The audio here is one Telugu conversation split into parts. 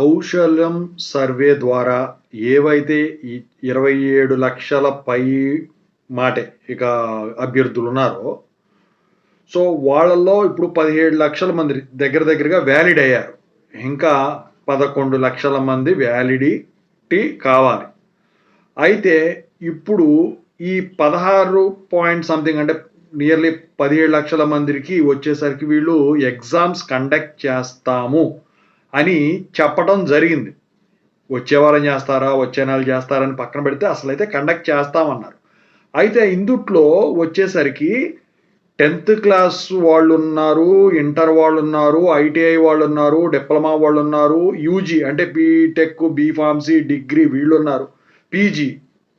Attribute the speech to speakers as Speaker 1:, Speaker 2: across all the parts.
Speaker 1: కౌశల్యం సర్వే ద్వారా ఏవైతే ఈ 27 లక్షల పై మాటే ఇక అభ్యర్థులున్నారో, సో వాళ్ళల్లో ఇప్పుడు 17 లక్షల మంది దగ్గరగా వ్యాలిడ్ అయ్యారు. ఇంకా 11 లక్షల మంది వ్యాలిడిటీ కావాలి. అయితే ఇప్పుడు ఈ 16 పాయింట్ సంథింగ్ అంటే నియర్లీ 17 లక్షల మందికి వచ్చేసరికి వీళ్ళు ఎగ్జామ్స్ కండక్ట్ చేస్తాము అని చెప్పడం జరిగింది. వచ్చే వారం చేస్తారా, వచ్చే నెల చేస్తారని పక్కన పెడితే అసలైతే కండక్ట్ చేస్తామన్నారు. అయితే ఇందుట్లో వచ్చేసరికి 10th క్లాస్ వాళ్ళు ఉన్నారు, ఇంటర్ వాళ్ళు ఉన్నారు, ఐటీఐ వాళ్ళు ఉన్నారు, డిప్లొమా వాళ్ళు ఉన్నారు, యూజీ అంటే బీటెక్, బీఫార్మసీ, డిగ్రీ వీళ్ళు ఉన్నారు, పీజీ,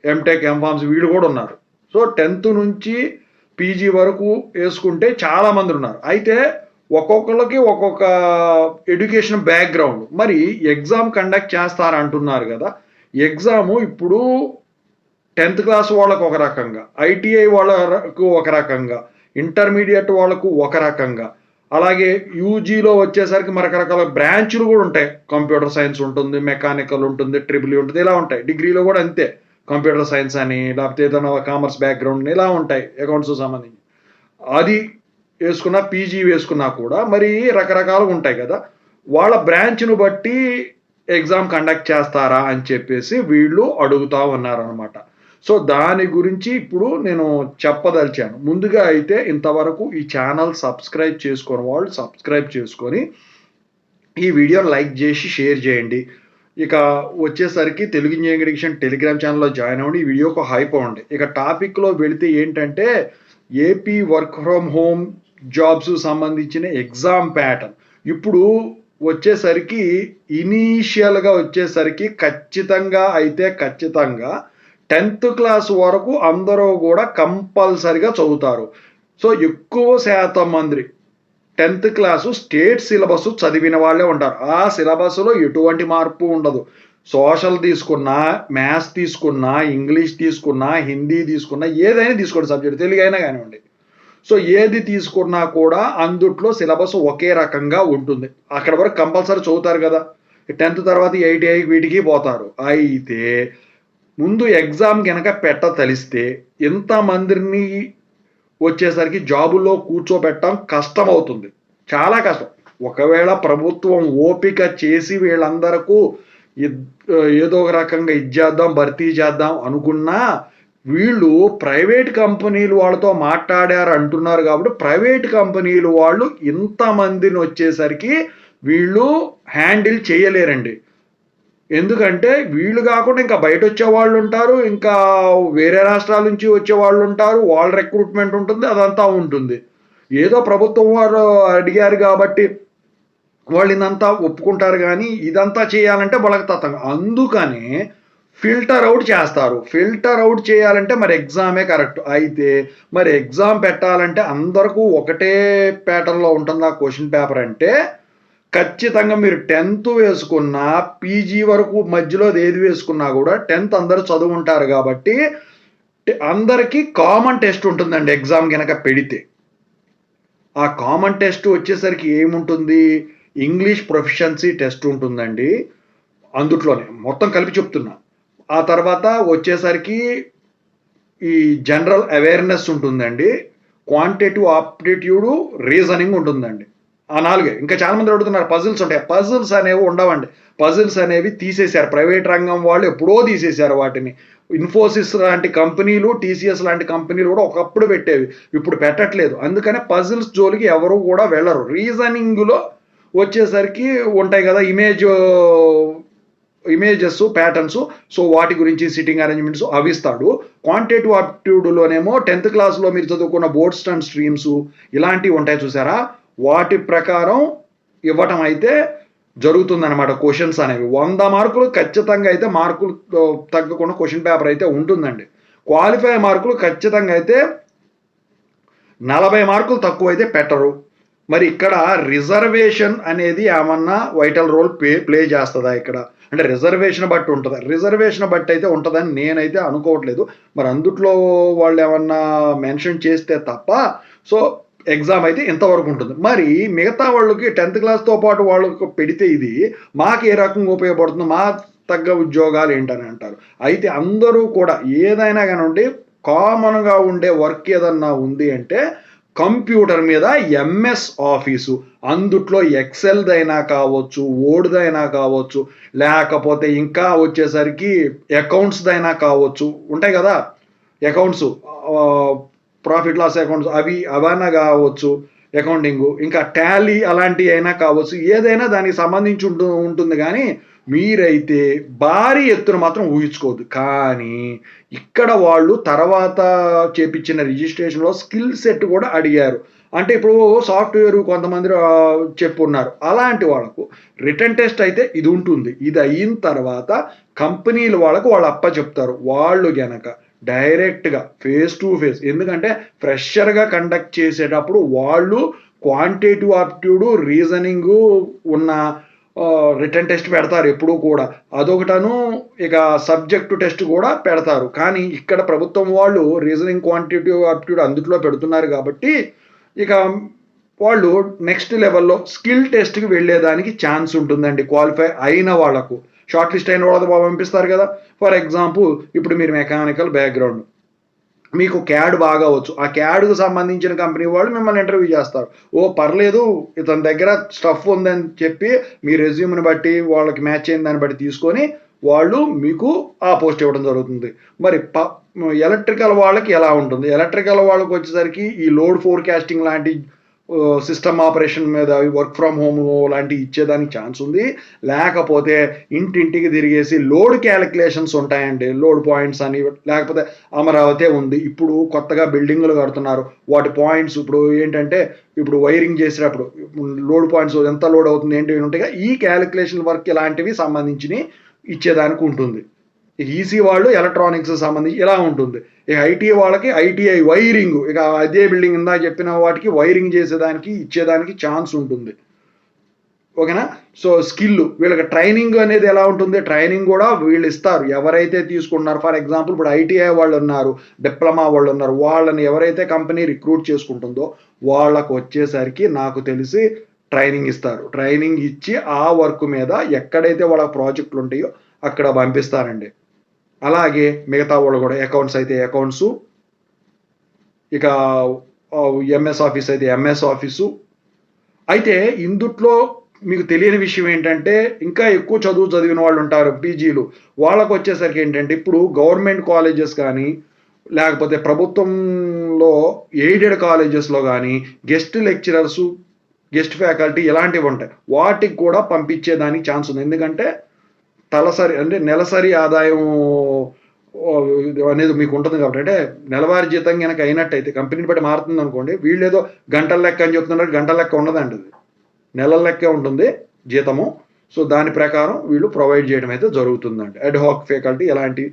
Speaker 1: ఎంటెక్, ఎంఫార్మసీ వీళ్ళు కూడా ఉన్నారు. సో 10th నుంచి పీజీ వరకు వేసుకుంటే చాలా మంది ఉన్నారు. అయితే ఒక్కొక్కరికి ఒక్కొక్క ఎడ్యుకేషన్ బ్యాక్గ్రౌండ్. మరి ఎగ్జామ్ కండక్ట్ చేస్తారంటున్నారు కదా, ఎగ్జాము ఇప్పుడు 10th క్లాస్ వాళ్ళకు ఒక రకంగా, ఐటీఐ వాళ్ళకు ఒక రకంగా, ఇంటర్మీడియట్ వాళ్ళకు ఒక రకంగా, అలాగే యూజీలో వచ్చేసరికి రకరకాల బ్రాంచ్లు కూడా ఉంటాయి. కంప్యూటర్ సైన్స్ ఉంటుంది, మెకానికల్ ఉంటుంది, ట్రిపుల్ ఉంటుంది, ఇలా ఉంటాయి. డిగ్రీలో కూడా అంతే, కంప్యూటర్ సైన్స్ అని, లేకపోతే ఏదైనా కామర్స్ బ్యాక్గ్రౌండ్ ఇలా ఉంటాయి అకౌంట్స్ సంబంధించి. అది వేసుకున్నా, పీజీ వేసుకున్నా కూడా మరి రకరకాలుగా ఉంటాయి కదా. వాళ్ళ బ్రాంచ్ను బట్టి ఎగ్జామ్ కండక్ట్ చేస్తారా అని చెప్పేసి వీళ్ళు అడుగుతా ఉన్నారనమాట. సో దాని గురించి ఇప్పుడు నేను చెప్పదలిచాను. ముందుగా అయితే ఇంతవరకు ఈ ఛానల్ సబ్స్క్రైబ్ చేసుకొని వాళ్ళు సబ్స్క్రైబ్ చేసుకొని ఈ వీడియోని లైక్ చేసి షేర్ చేయండి. ఇక వచ్చేసరికి తెలుగు ఇంజనీరింగ్ ఎడ్యుకేషన్ టెలిగ్రామ్ ఛానల్లో జాయిన్ అవ్వండి. ఈ వీడియోకి హైప్ అవ్వండి. ఇక టాపిక్లో వెళితే ఏంటంటే AP work from home jobs సంబంధించిన ఎగ్జామ్ ప్యాటర్న్. ఇప్పుడు వచ్చేసరికి ఇనీషియల్గా వచ్చేసరికి ఖచ్చితంగా 10th క్లాస్ వరకు అందరూ కూడా కంపల్సరిగా చదువుతారు. సో ఎక్కువ శాతం మంది 10th క్లాసు స్టేట్ సిలబస్ చదివిన వాళ్ళే ఉంటారు. ఆ సిలబస్లో ఎటువంటి మార్పు ఉండదు. సోషల్ తీసుకున్నా, మ్యాథ్స్ తీసుకున్నా, ఇంగ్లీష్ తీసుకున్నా, హిందీ తీసుకున్నా, ఏదైనా తీసుకోండి సబ్జెక్ట్, తెలుగు అయినా కానివ్వండి. సో ఏది తీసుకున్నా కూడా అందుట్లో సిలబస్ ఒకే రకంగా ఉంటుంది. అక్కడ వరకు కంపల్సరీ చదువుతారు కదా. 10th తర్వాత ఐటీఐ వీటికి పోతారు. అయితే ముందు ఎగ్జామ్ కనుక పెట్టతలిస్తే ఇంతమందిని వచ్చేసరికి జాబుల్లో కూర్చోబెట్టడం కష్టం అవుతుంది, చాలా కష్టం. ఒకవేళ ప్రభుత్వం ఓపిక చేసి వీళ్ళందరకు ఏదో ఒక రకంగా ఇచ్చేద్దాం, భర్తీ చేద్దాం అనుకున్నా, వీళ్ళు ప్రైవేట్ కంపెనీలు వాళ్ళతో మాట్లాడారు అంటున్నారు కాబట్టి ప్రైవేట్ కంపెనీలు వాళ్ళు ఇంతమందిని వచ్చేసరికి వీళ్ళు హ్యాండిల్ చేయలేరండి. ఎందుకంటే వీళ్ళు కాకుండా ఇంకా బయట వచ్చే వాళ్ళు ఉంటారు, ఇంకా వేరే రాష్ట్రాల నుంచి వచ్చే వాళ్ళు ఉంటారు, వాళ్ళ రిక్రూట్మెంట్ ఉంటుంది, అదంతా ఉంటుంది. ఏదో ప్రభుత్వం వారు అడిగారు కాబట్టి వాళ్ళు ఇదంతా ఒప్పుకుంటారు, కానీ ఇదంతా చేయాలంటే వాళ్ళకి తతంగం. అందుకని ఫిల్టర్ అవుట్ చేస్తారు. ఫిల్టర్ అవుట్ చేయాలంటే మరి ఎగ్జామే కరెక్ట్. అయితే మరి ఎగ్జామ్ పెట్టాలంటే అందరికీ ఒకటే ప్యాటర్న్లో ఉంటుందా క్వశ్చన్ పేపర్ అంటే ఖచ్చితంగా మీరు 10th వేసుకున్నా, పీజీ వరకు మధ్యలో ఏది వేసుకున్నా కూడా 10th అందరూ చదువుంటారు కాబట్టి అందరికీ కామన్ టెస్ట్ ఉంటుందండి. ఎగ్జామ్ కనుక పెడితే ఆ కామన్ టెస్ట్ వచ్చేసరికి ఏముంటుంది, ఇంగ్లీష్ ప్రొఫిషియన్సీ టెస్ట్ ఉంటుందండి. అందుట్లోనే మొత్తం కలిపి చెప్తున్నా. ఆ తర్వాత వచ్చేసరికి ఈ జనరల్ అవేర్నెస్ ఉంటుందండి, క్వాంటిటేటివ్ ఆప్టిట్యూడ్, రీజనింగ్ ఉంటుందండి. ఆ 4. ఇంకా చాలా మంది అడుగుతున్నారు పజిల్స్ ఉంటాయి. పజిల్స్ అనేవి ఉండవండి. పజిల్స్ అనేవి తీసేశారు, ప్రైవేట్ రంగం వాళ్ళు ఎప్పుడో తీసేశారు వాటిని. ఇన్ఫోసిస్ లాంటి కంపెనీలు, టీసీఎస్ లాంటి కంపెనీలు కూడా ఒకప్పుడు పెట్టేవి, ఇప్పుడు పెట్టట్లేదు. అందుకనే పజిల్స్ జోలికి ఎవరు కూడా వెళ్ళరు. రీజనింగ్లో వచ్చేసరికి ఉంటాయి కదా ఇమేజెస్, ప్యాటర్న్స్, సో వాటి గురించి సిట్టింగ్ అరేంజ్మెంట్స్ అవి ఇస్తాడు. క్వాంటిటేటివ్ ఆప్టిట్యూడ్లోనేమో 10th క్లాస్లో మీరు చదువుకున్న బోర్డ్స్ అండ్ స్ట్రీమ్స్ ఇలాంటివి ఉంటాయి చూసారా, వాటి ప్రకారం ఇవ్వటం అయితే జరుగుతుందన్నమాట. క్వశ్చన్స్ అనేవి 100 మార్కులు ఖచ్చితంగా అయితే మార్కులు తగ్గకుండా క్వశ్చన్ పేపర్ అయితే ఉంటుందండి. క్వాలిఫై మార్కులు ఖచ్చితంగా అయితే 40 మార్కులు తక్కువ అయితే పెట్టరు. మరి ఇక్కడ రిజర్వేషన్ అనేది ఏమన్నా వైటల్ రోల్ ప్లే చేస్తుందా ఇక్కడ అంటే రిజర్వేషన్ బట్టి ఉంటుందా? రిజర్వేషన్ బట్టి అయితే ఉంటుందని నేనైతే అనుకోవట్లేదు. మరి అందుట్లో వాళ్ళు ఏమన్నా మెన్షన్ చేస్తే తప్ప. సో ఎగ్జామ్ అయితే ఇంతవరకు ఉంటుంది. మరి మిగతా వాళ్ళకి 10th క్లాస్‌తో పాటు వాళ్ళకి పెడితే ఇది మాకు ఏ రకంగా ఉపయోగపడుతుంది? మా తగ్గ ఉద్యోగాలు ఏంటని అంటారు. అయితే అందరూ కూడా ఏదైనా గానివ్వండి కామన్‌గా ఉండే వర్క్ ఏదన్నా ఉంది అంటే కంప్యూటర్ మీద ఎంఎస్ ఆఫీసు. అందుట్లో ఎక్సెల్‌దైనా కావచ్చు, వర్డ్‌దైనా కావచ్చు, లేకపోతే ఇంకా వచ్చేసరికి అకౌంట్స్‌దైనా కావచ్చు. ఉంటాయి గదా! అకౌంట్సు. ఆహ్, ప్రాఫిట్ లాస్ అకౌంట్స్ అవన్నా గావచ్చు. అకౌంటింగు. ఇంకా టాలీ అలాంటియైనా కావచ్చు. ఏదైనా దానికి సంబంధించి ఉంటుంది గానీ, మీరైతే భారీ ఎత్తున మాత్రం ఊహించుకోవద్దు. కానీ, ఇక్కడ వాళ్ళు తర్వాత చేపిచ్చిన రిజిస్ట్రేషన్‌లో స్కిల్ సెట్ గూడా అడిగారు. అంటే ఇప్పుడు సాఫ్ట్‌వేర్ కొంతమంది చెప్పున్నారు. అలాంటి వాళ్ళకు రిటన్ టెస్ట్ అయితే ఇదుంటుంది. ఇది అయిన తర్వాత కంపెనీలు వాళ్ళకు వాళ్ళు అప్పచెప్తారు. వాళ్ళు గనక డైరెక్ట్‌గా ఫేస్ టు ఫేస్ ఎందుకంటే ఫ్రెషర్‌గా కండక్ట్ చేసేటప్పుడు వాళ్ళు క్వాంటిటేటివ్ ఆప్టిట్యూడ్, రీజనింగు ఉన్న రిటన్ టెస్ట్ పెడతారు ఎప్పుడూ కూడా. అదొకటను ఇక సబ్జెక్ట్ టెస్ట్ కూడా పెడతారు. కానీ ఇక్కడ ప్రభుత్వం వాళ్ళు రీజనింగ్, క్వాంటిటేటివ్ ఆప్టిట్యూడ్ అందుట్లో పెడుతున్నారు కాబట్టి ఇక వాళ్ళు నెక్స్ట్ లెవెల్‌లో స్కిల్ టెస్ట్‌కి వెళ్ళేదానికి ఛాన్స్ ఉంటుందండి క్వాలిఫై అయిన వాళ్ళకు. షార్ట్ లిస్ట్ అయిన వాళ్ళతో పంపిస్తారు కదా! ఫర్ ఎగ్జాంపుల్ ఇప్పుడు మీరు మెకానికల్ బ్యాక్‌గ్రౌండ్. మీకు క్యాడ్ బాగా వచ్చు. ఆ క్యాడ్‌కి సంబంధించిన కంపెనీ వాళ్ళు మిమ్మల్ని ఇంటర్వ్యూ చేస్తారు. ఓహ్! పర్లేదు ఇతని దగ్గర స్టఫ్ ఉందని చెప్పి మీ రెజ్యూమ్‌ని బట్టి వాళ్ళకి మ్యాచ్ అయిన దాన్ని బట్టి తీసుకొని వాళ్ళు మీకు ఆ పోస్ట్ ఇవ్వడం జరుగుతుంది. మరి ఎలక్ట్రికల్ వాళ్ళకి ఎలా ఉంటుంది? ఎలక్ట్రికల్ వాళ్ళకొచ్చేసరికి ఈ లోడ్ ఫోర్‌కాస్టింగ్ లాంటి సిస్టమ్ ఆపరేషన్ మీద వర్క్ ఫ్రమ్ హోమ్ లాంటివి ఇచ్చేదానికి ఛాన్స్ ఉంది. లేకపోతే ఇంటింటికి తిరిగేసి లోడ్ క్యాలిక్యులేషన్స్ ఉంటాయండి. లోడ్ పాయింట్స్ అని లేకపోతే అమరావతే ఉంది. ఇప్పుడు కొత్తగా బిల్డింగులు కడుతున్నారు. వాటి పాయింట్స్ ఇప్పుడు ఏంటంటే ఇప్పుడు వైరింగ్ చేసేటప్పుడు లోడ్ పాయింట్స్ ఎంత లోడ్ అవుతుంది ఏంటి ఉంటాయిగా ఈ క్యాలిక్యులేషన్ వర్క్ ఇలాంటివి సంబంధించినవి ఇచ్చేదానికి ఉంటుంది. ఈసీ వాళ్ళు ఎలక్ట్రానిక్స్ సంబంధించి ఇలా ఉంటుంది. ఇక ఐటీ వాళ్ళకి ఐటీఐ వైరింగ్ ఇక అదే బిల్డింగ్ ఇందాక చెప్పిన వాటికి వైరింగ్ చేసేదానికి ఇచ్చేదానికి ఛాన్స్ ఉంటుంది. ఓకేనా? సో స్కిల్ వీళ్ళకి ట్రైనింగ్ అనేది ఎలా ఉంటుంది? ట్రైనింగ్ కూడా వీళ్ళు ఇస్తారు. ఎవరైతే తీసుకుంటున్నారో ఫర్ ఎగ్జాంపుల్ ఇప్పుడు ఐటీఐ వాళ్ళు ఉన్నారు, డిప్లొమా వాళ్ళు ఉన్నారు. వాళ్ళని ఎవరైతే కంపెనీ రిక్రూట్ చేసుకుంటుందో వాళ్ళకు వచ్చేసరికి నాకు తెలిసి ట్రైనింగ్ ఇస్తారు. ట్రైనింగ్ ఇచ్చి ఆ వర్క్ మీద ఎక్కడైతే వాళ్ళ ప్రాజెక్టులు ఉంటాయో అక్కడ పంపిస్తారండి. అలాగే మిగతా వాళ్ళు కూడా అకౌంట్స్ అయితే అకౌంట్సు, ఇక ఎంఎస్ ఆఫీస్ అయితే ఎంఎస్ ఆఫీసు. అయితే ఇందుట్లో మీకు తెలియని విషయం ఏంటంటే ఇంకా ఎక్కువ చదువు చదివిన వాళ్ళు ఉంటారు పీజీలు. వాళ్ళకొచ్చేసరికి ఏంటంటే ఇప్పుడు గవర్నమెంట్ కాలేజెస్ కానీ, లేకపోతే ప్రభుత్వంలో ఎయిడెడ్ కాలేజెస్‌లో గానీ గెస్ట్ లెక్చరర్సు, గెస్ట్ ఫ్యాకల్టీ ఇలాంటివి ఉంటాయి. వాటికి కూడా పంపించేదానికి ఛాన్స్ ఉంది. ఎందుకంటే తలసరి అంటే నెలసరి ఆదాయం అనేది మీకు ఉంటుంది కాబట్టి అంటే నెలవారీ జీతం గనక అయినట్టయితే కంపెనీని బట్టి మారుతుందనుకోండి. వీళ్ళేదో గంటల లెక్క అని చెప్తున్నారు. గంటల లెక్క ఉండదండి అది. నెలల లెక్కే ఉంటుంది జీతము. సో, దాని ప్రకారం వీళ్ళు ప్రొవైడ్ చేయడం అయితే జరుగుతుందండి. అడ్‌హాక్ ఫ్యాకల్టీ ఎలాంటి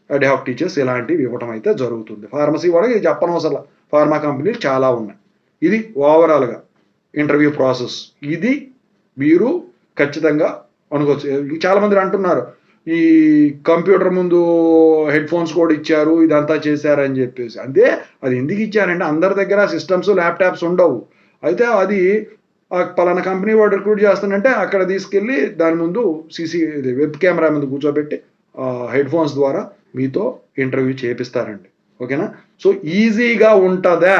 Speaker 1: అడ్‌హాక్ టీచర్స్ ఇలాంటివి ఇవ్వటం అయితే జరుగుతుంది. ఫార్మసీ వాళ్ళకి చెప్పనవసరంలా. ఫార్మా కంపెనీలు చాలా ఉన్నాయి. ఇది ఓవరాల్‌గా ఇంటర్వ్యూ ప్రాసెస్. ఇది మీరు ఖచ్చితంగా అనుకోవచ్చు. చాలా మంది అంటున్నారు. ఈ కంప్యూటర్ ముందు హెడ్‌ఫోన్స్ కూడా ఇచ్చారు. ఇదంతా చేశారని జెప్పేసి. అంటే అది ఎందుకు ఇచ్చారంటే అందరి దగ్గర సిస్టమ్స్, ల్యాప్‌టాప్స్ ఉండవు. అయితే అది పలానా కంపెనీ వాడు రిక్రూట్ చేస్తానంటే అక్కడ తీసుకెళ్ళి దాని ముందు ఇది వెబ్ కెమెరా ముందు కూర్చోబెట్టి హెడ్‌ఫోన్స్ ద్వారా మీతో ఇంటర్వ్యూ చేపిస్తారండి. ఓకేనా? సో, ఈజీగా ఉంటదా?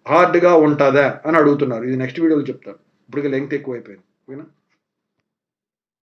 Speaker 1: హార్డ్‌గా ఉంటదా? అని అడుగుతున్నారు. ఇది నెక్స్ట్ వీడియోలో చెప్తాను. ఇప్పటికే లెంగ్త్ ఎక్కువైపోయింది. ఓకేనా?